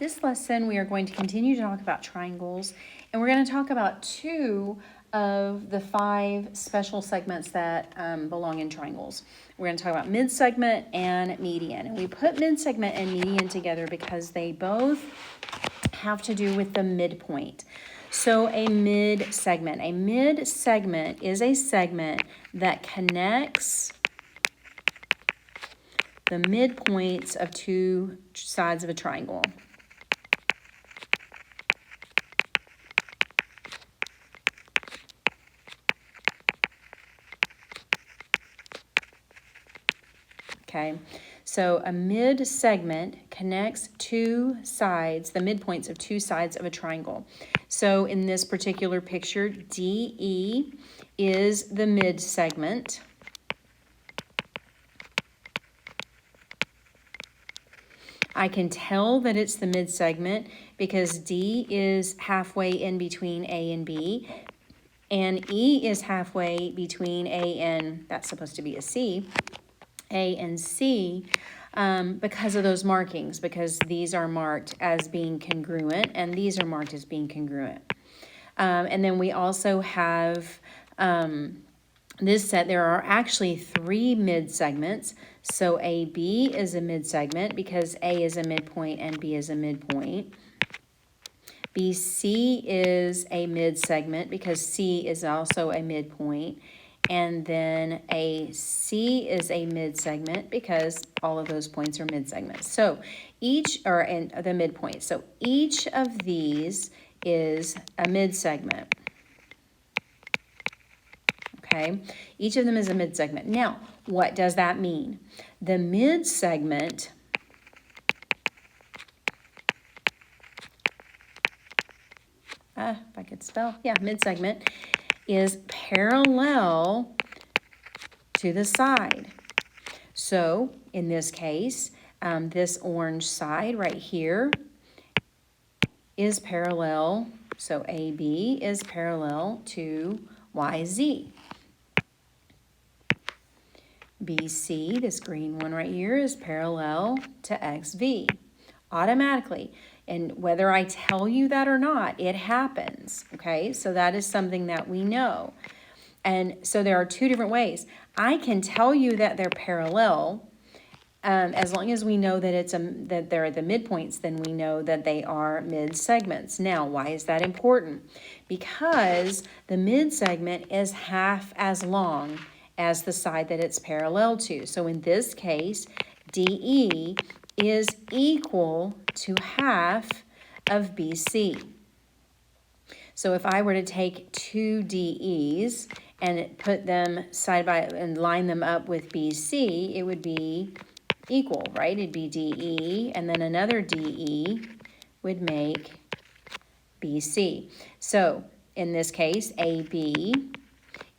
This lesson we are going to continue to talk about triangles, and we're going to talk about 2 of the 5 special segments that belong in triangles. We're going to talk about midsegment and median, and we put midsegment and median together because they both have to do with the midpoint. So a midsegment is a segment that connects the midpoints of 2 sides of a triangle. Okay, so a mid-segment connects 2 sides, the midpoints of 2 sides of a triangle. So in this particular picture, DE is the mid-segment. I can tell that it's the mid-segment because D is halfway in between A and B, and E is halfway between A and, that's supposed to be a C, A and C, because of those markings, because these are marked as being congruent and these are marked as being congruent. And then we also have this set, there are actually 3 mid-segments. So AB is a mid-segment because A is a midpoint and B is a midpoint. BC is a mid-segment because C is also a midpoint. And then AC is a mid-segment because all of those points are mid-segments. So each are in the midpoint. So each of these is a mid-segment. Okay, each of them is a mid-segment. Now, what does that mean? The mid-segment if I could spell, mid-segment is parallel to the side. So in this case, this orange side right here is parallel. So AB is parallel to YZ. BC, this green one right here, is parallel to XV automatically. And whether I tell you that or not, it happens, okay? So that is something that we know. And so there are 2 different ways. I can tell you that they're parallel, as long as we know that that they're at the midpoints, then we know that they are mid-segments. Now, why is that important? Because the mid-segment is half as long as the side that it's parallel to. So in this case, DE is equal to half of BC. So if I were to take 2 DEs and put them side by and line them up with BC, it would be equal, right? It'd be DE, and then another DE would make BC. So in this case, AB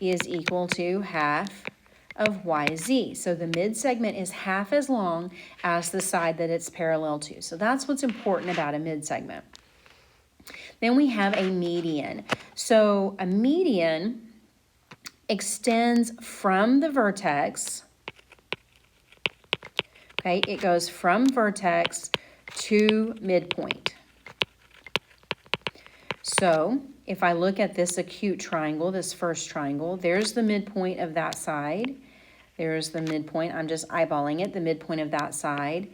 is equal to half of YZ. So the mid-segment is half as long as the side that it's parallel to. So that's what's important about a mid-segment. Then we have a median. So a median extends from the vertex. Okay, it goes from vertex to midpoint. So if I look at this acute triangle, this first triangle, there's the midpoint of that side. There's the midpoint, I'm just eyeballing it, the midpoint of that side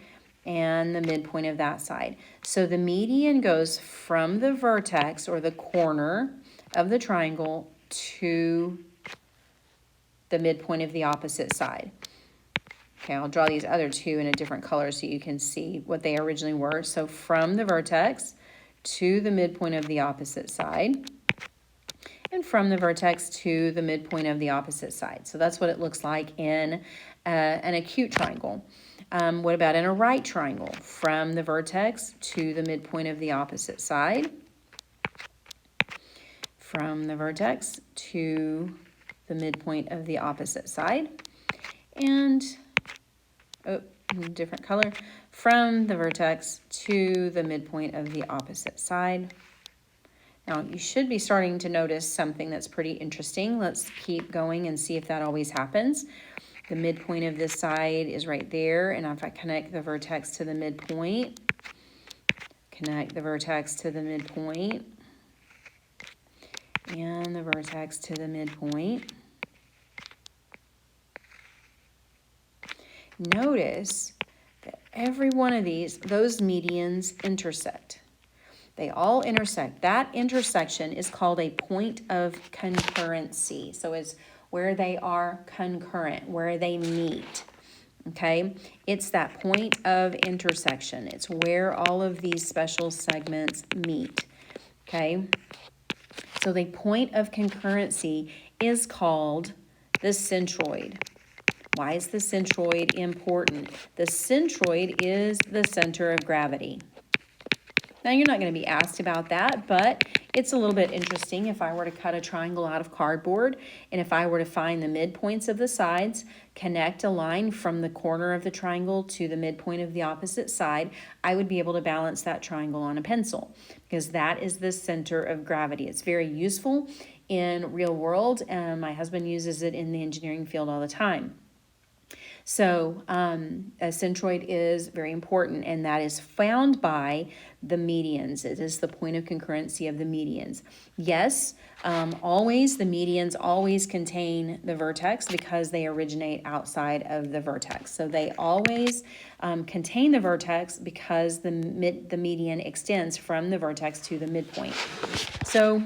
and the midpoint of that side. So the median goes from the vertex or the corner of the triangle to the midpoint of the opposite side. Okay, I'll draw these other 2 in a different color so you can see what they originally were. So from the vertex to the midpoint of the opposite side, and from the vertex to the midpoint of the opposite side. So that's what it looks like in an acute triangle. What about in a right triangle? From the vertex to the midpoint of the opposite side, from the vertex to the midpoint of the opposite side, and different color, from the vertex to the midpoint of the opposite side. Now, you should be starting to notice something that's pretty interesting. Let's keep going and see if that always happens. The midpoint of this side is right there, and if I connect the vertex to the midpoint, connect the vertex to the midpoint, and the vertex to the midpoint. Notice that every one of those medians intersect. They all intersect. That intersection is called a point of concurrency. So it's where they are concurrent, where they meet. Okay, it's that point of intersection. It's where all of these special segments meet. Okay, so the point of concurrency is called the centroid. Why is the centroid important? The centroid is the center of gravity. Now, you're not going to be asked about that, but it's a little bit interesting. If I were to cut a triangle out of cardboard, and if I were to find the midpoints of the sides, connect a line from the corner of the triangle to the midpoint of the opposite side, I would be able to balance that triangle on a pencil, because that is the center of gravity. It's very useful in real world, and my husband uses it in the engineering field all the time. So a centroid is very important, and that is found by the medians. It is the point of concurrency of the medians. Yes, always, the medians always contain the vertex because they originate outside of the vertex. So they always contain the vertex because the median extends from the vertex to the midpoint. So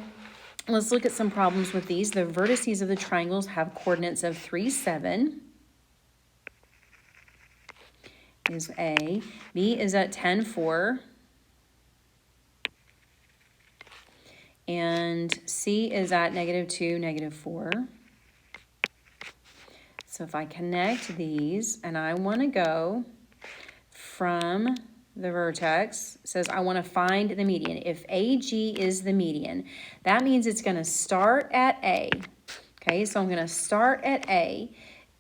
let's look at some problems with these. The vertices of the triangles have coordinates of 3, 7. Is A. B is at 10, 4. And C is at -2, -4. So if I connect these and I want to go from the vertex, it says I want to find the median. If AG is the median, that means it's going to start at A. Okay, so I'm going to start at A.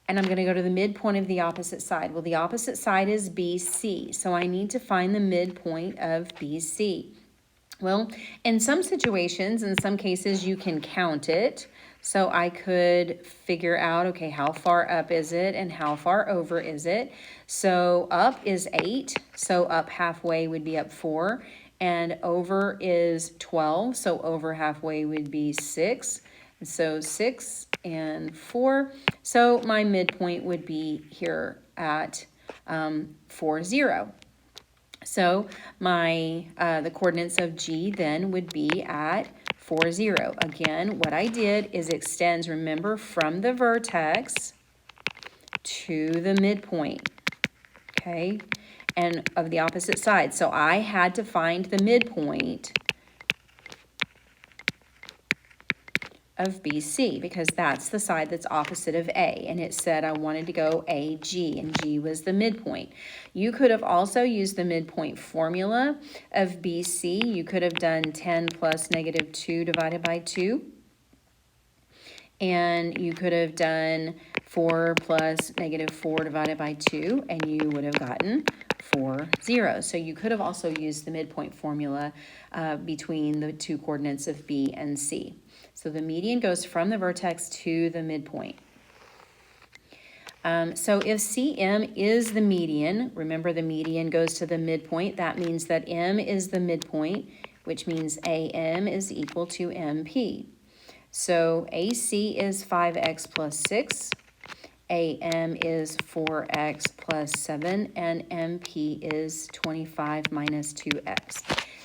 And I'm going to go to the midpoint of the opposite side. Well, the opposite side is BC, so I need to find the midpoint of BC. Well, in some situations, in some cases, you can count it. So I could figure out, okay, how far up is it and how far over is it? So up is 8, so up halfway would be up 4. And over is 12, so over halfway would be 6. So 6 and 4. So my midpoint would be here at 4, 0. So my the coordinates of G then would be at 4, 0. Again, what I did is extends, remember, from the vertex to the midpoint, okay, and of the opposite side. So I had to find the midpoint of BC because that's the side that's opposite of A, and it said I wanted to go AG, and G was the midpoint. You could have also used the midpoint formula of BC. You could have done 10 plus -2 divided by 2, and you could have done 4 plus -4 divided by 2, and you would have gotten 4, 0. So you could have also used the midpoint formula between the two coordinates of B and C. So the median goes from the vertex to the midpoint. So if CM is the median, remember the median goes to the midpoint. That means that M is the midpoint, which means AM is equal to MP. So AC is 5x plus 6. AM is 4x plus 7, and MP is 25 minus 2x.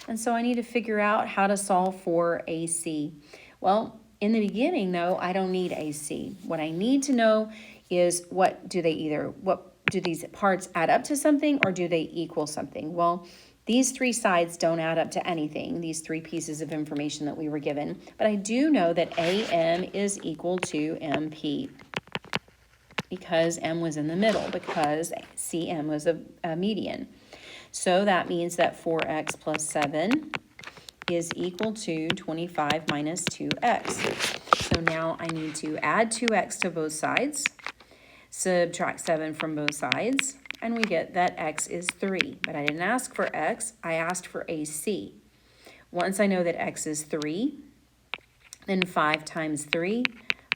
And so I need to figure out how to solve for AC. Well, in the beginning, though, I don't need AC. What I need to know is what do these parts add up to something, or do they equal something? Well, these three sides don't add up to anything, these three pieces of information that we were given. But I do know that AM is equal to MP because M was in the middle, because CM was a median. So that means that 4x plus 7 is equal to 25 minus 2x. So now I need to add 2x to both sides, subtract 7 from both sides, and we get that x is 3. But I didn't ask for x, I asked for AC. Once I know that x is 3, then 5 times 3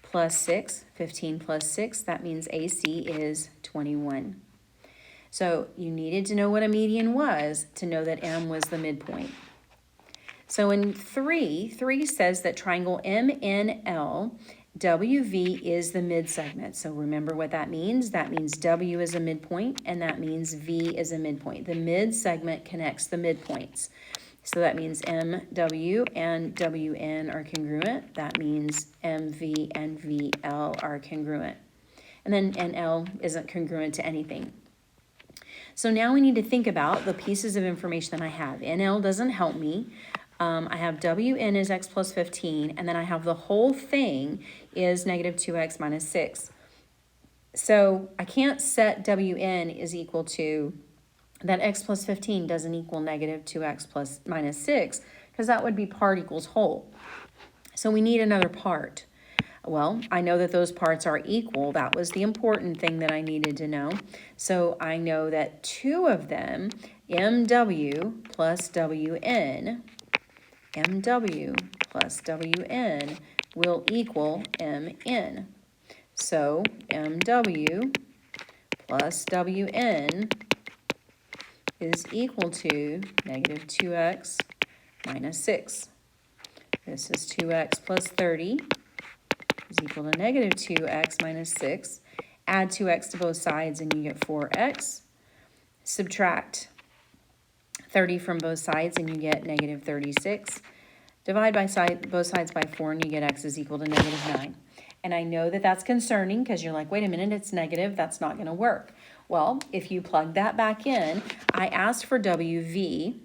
plus 6, 15 plus 6, that means AC is 21. So you needed to know what a median was to know that M was the midpoint. So in 3 says that triangle MNL, WV is the midsegment. So remember what that means. That means W is a midpoint, and that means V is a midpoint. The midsegment connects the midpoints. So that means MW and WN are congruent. That means MV and VL are congruent. And then NL isn't congruent to anything. So now we need to think about the pieces of information that I have. NL doesn't help me. I have WN is x plus 15, and then I have the whole thing is negative 2x minus 6. So I can't set WN is equal to that x plus 15 doesn't equal negative 2x plus minus 6, because that would be part equals whole. So we need another part. Well, I know that those parts are equal. That was the important thing that I needed to know. So I know that 2 of them, MW plus WN, MW plus WN will equal MN. So MW plus WN is equal to negative 2x minus 6. This is 2x plus 30 is equal to negative 2x minus 6. Add 2x to both sides and you get 4x. Subtract 30 from both sides and you get negative 36. Divide by both sides by 4 and you get x is equal to negative 9. And I know that that's concerning because you're like, wait a minute, it's negative. That's not going to work. Well, if you plug that back in, I asked for WV.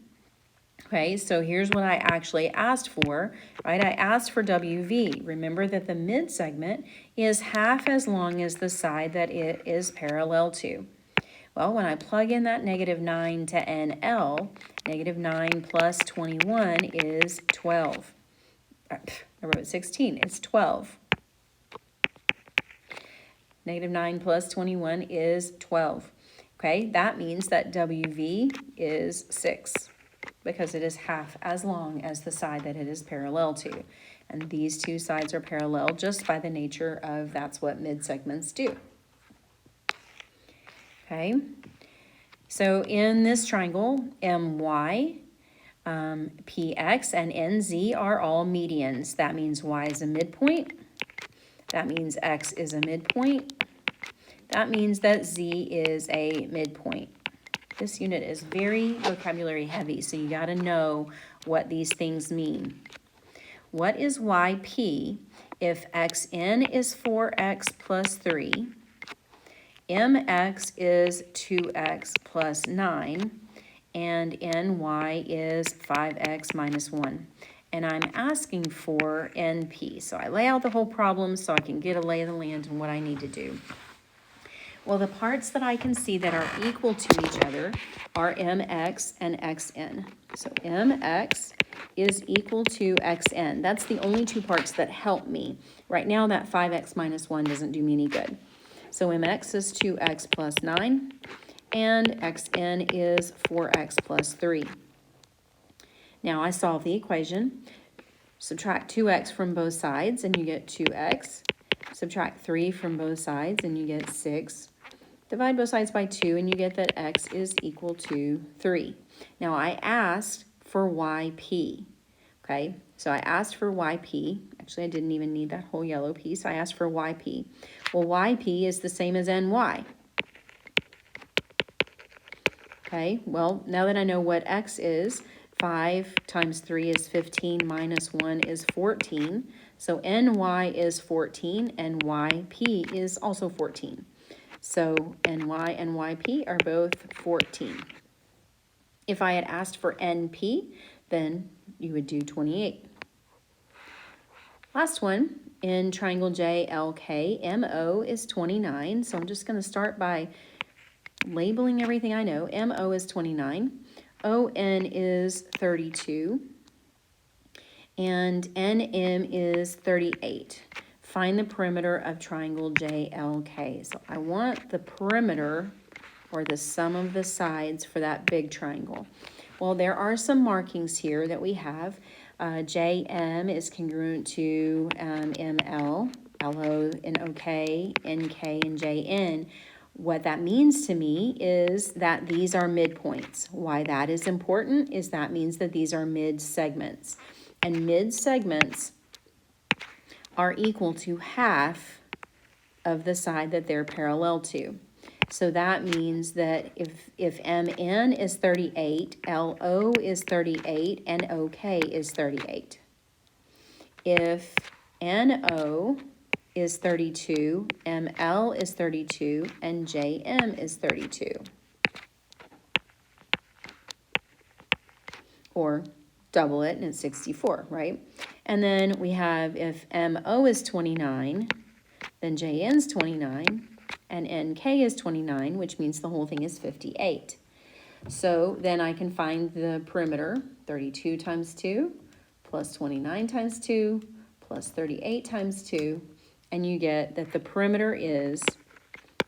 Okay, so here's what I actually asked for, right? I asked for WV. Remember that the midsegment is half as long as the side that it is parallel to. Well, when I plug in that negative 9 to NL, negative 9 plus 21 is 12. I wrote 16, it's 12. Negative 9 plus 21 is 12. Okay, that means that WV is 6 because it is half as long as the side that it is parallel to. And these two sides are parallel just by the nature of that's what midsegments do. Okay, so in this triangle, MY, PX, and NZ are all medians. That means Y is a midpoint. That means X is a midpoint. That means that Z is a midpoint. This unit is very vocabulary heavy, so you got to know what these things mean. What is YP if XN is 4x plus 3, MX is 2x plus 9, and NY is 5x minus 1. And I'm asking for NP. So I lay out the whole problem so I can get a lay of the land and what I need to do. Well, the parts that I can see that are equal to each other are MX and XN. So MX is equal to XN. That's the only two parts that help me. Right now, that 5x minus 1 doesn't do me any good. So MX is 2x plus 9, and XN is 4x plus 3. Now I solve the equation. Subtract 2x from both sides, and you get 2x. Subtract 3 from both sides, and you get 6. Divide both sides by 2, and you get that x is equal to 3. Now I asked for YP. Okay, so I asked for YP. Actually, I didn't even need that whole yellow piece. I asked for YP. Well, YP is the same as NY. Okay, well, now that I know what X is, 5 times 3 is 15 minus 1 is 14. So NY is 14 and YP is also 14. So NY and YP are both 14. If I had asked for NP, then you would do 28. Last one, in triangle JLK, MO is 29. So I'm just going to start by labeling everything I know. MO is 29. ON is 32. And NM is 38. Find the perimeter of triangle JLK. So I want the perimeter, or the sum of the sides, for that big triangle. Well, there are some markings here that we have. JM is congruent to ML, LO and OK, NK and JN What that means to me is that these are midpoints. Why that is important is that means that these are mid-segments. And mid-segments are equal to half of the side that they're parallel to. So that means that if MN is 38, LO is 38, and OK is 38. If NO is 32, ML is 32, and JM is 32. Or double it, and it's 64, right? And then we have if MO is 29, then JN's 29, and NK is 29, which means the whole thing is 58. So then I can find the perimeter, 32 times 2, plus 29 times 2, plus 38 times 2, and you get that the perimeter is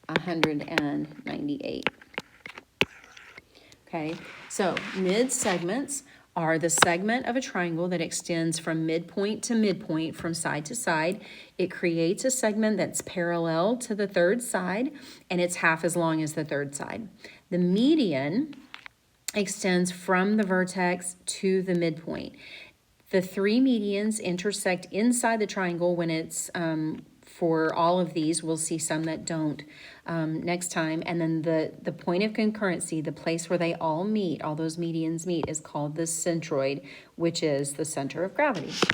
198. Okay, so mid-segments are the segment of a triangle that extends from midpoint to midpoint from side to side. It creates a segment that's parallel to the third side, and it's half as long as the third side. The median extends from the vertex to the midpoint. The three medians intersect inside the triangle when it's for all of these. We'll see some that don't next time. And then the point of concurrency, the place where they all meet, all those medians meet, is called the centroid, which is the center of gravity.